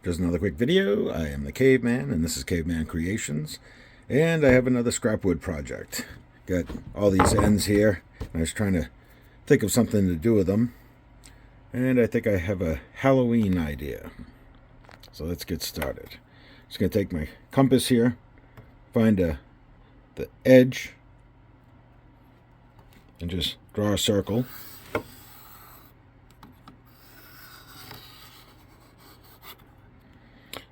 Just another quick video. I am the Caveman, and this is Kaveman Creations. And I have another scrap wood project. Got all these ends here, and I was trying to think of something to do with them. And I think I have a Halloween idea. So let's get started. Just going to take my compass here, find the edge, and just draw a circle.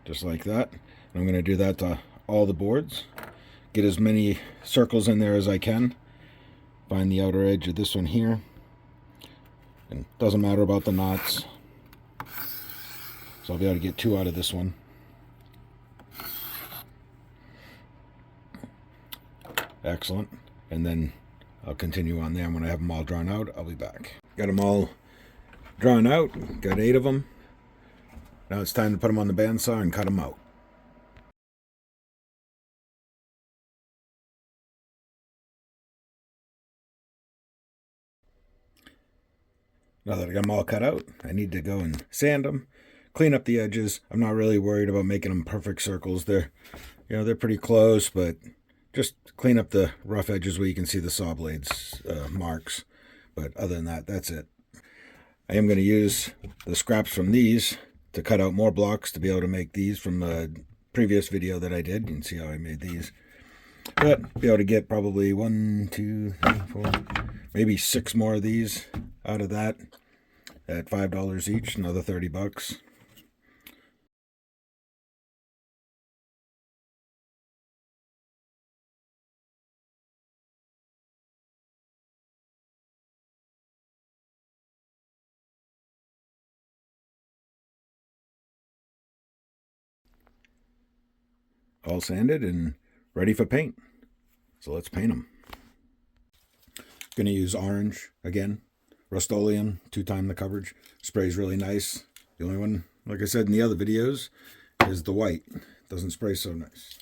Just like that. I'm going to do that to all the boards. Get as many circles in there as I can. Find the outer edge of this one here. And doesn't matter about the knots. So I'll be able to get 2 out of this one. Excellent. And then I'll continue on there. When I have them all drawn out, I'll be back. Got them all drawn out. Got 8 of them. Now it's time to put them on the bandsaw and cut them out. Now that I got them all cut out, I need to go and sand them, clean up the edges. I'm not really worried about making them perfect circles. They're pretty close, but just clean up the rough edges where you can see the saw blades marks. But other than that, that's it. I am going to use the scraps from these to cut out more blocks to be able to make these from the previous video that I did. You can see how I made these. But be able to get probably 1, 2, 3, 4, maybe 6 more of these out of that at $5 each, another 30 bucks. All sanded and ready for paint. So let's paint them. Going to use orange again. Rust-Oleum, 2 times the coverage. Sprays really nice. The only one, like I said in the other videos, is the white. Doesn't spray so nice.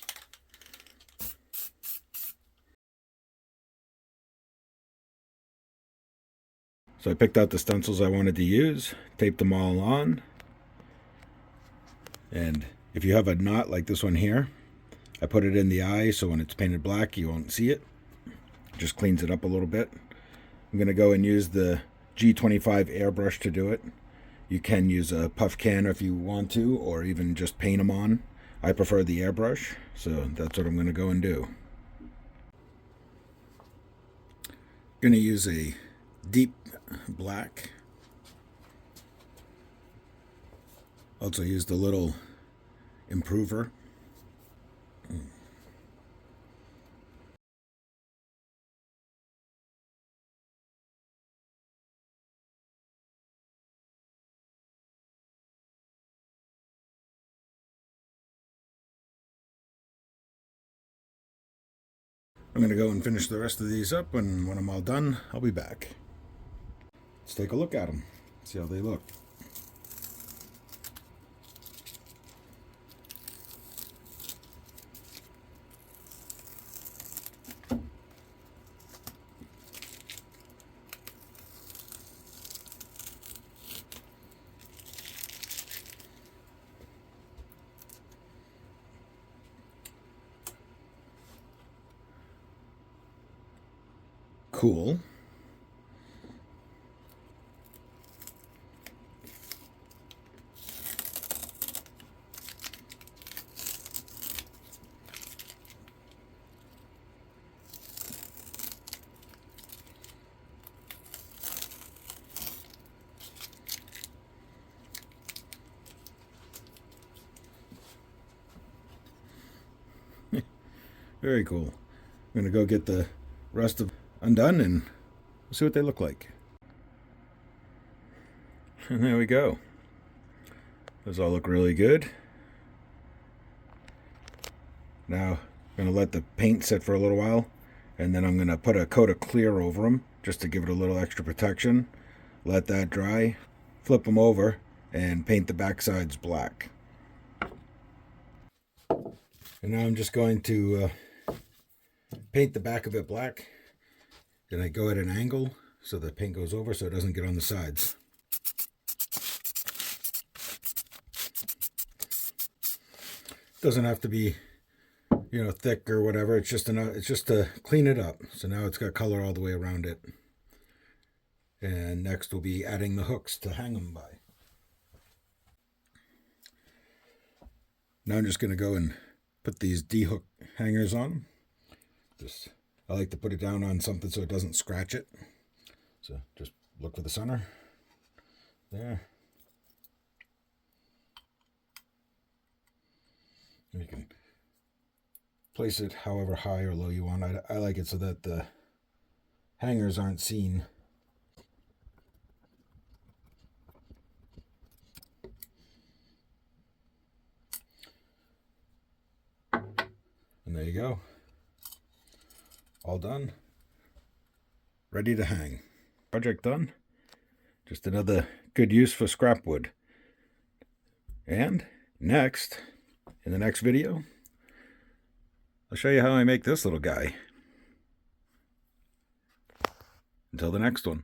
So I picked out the stencils I wanted to use, taped them all on. And if you have a knot like this one here, I put it in the eye so when it's painted black you won't see it. Just cleans it up a little bit. I'm going to go and use the G25 airbrush to do it. You can use a puff can if you want to, or even just paint them on. I prefer the airbrush, so that's what I'm going to go and do. Going to use a deep black. Also use the little improver. I'm going to go and finish the rest of these up, and when I'm all done, I'll be back. Let's take a look at them, see how they look. Cool. Very cool. I'm going to go get the rest of undone and see what they look like. And there we go. Those all look really good. Now I'm going to let the paint sit for a little while, and then I'm going to put a coat of clear over them just to give it a little extra protection. Let that dry, flip them over, and paint the back sides black. And now I'm just going to paint the back of it black. Then I go at an angle so the paint goes over so it doesn't get on the sides. Doesn't have to be, thick or whatever. It's just enough. It's just to clean it up. So now it's got color all the way around it. And next we'll be adding the hooks to hang them by. Now I'm just going to go and put these D-hook hangers on. I like to put it down on something so it doesn't scratch it. So just look for the center. There. And you can place it however high or low you want. I like it so that the hangers aren't seen. And there you go. All done. Ready to hang. Project done. Just another good use for scrap wood. And next, in the next video, I'll show you how I make this little guy. Until the next one.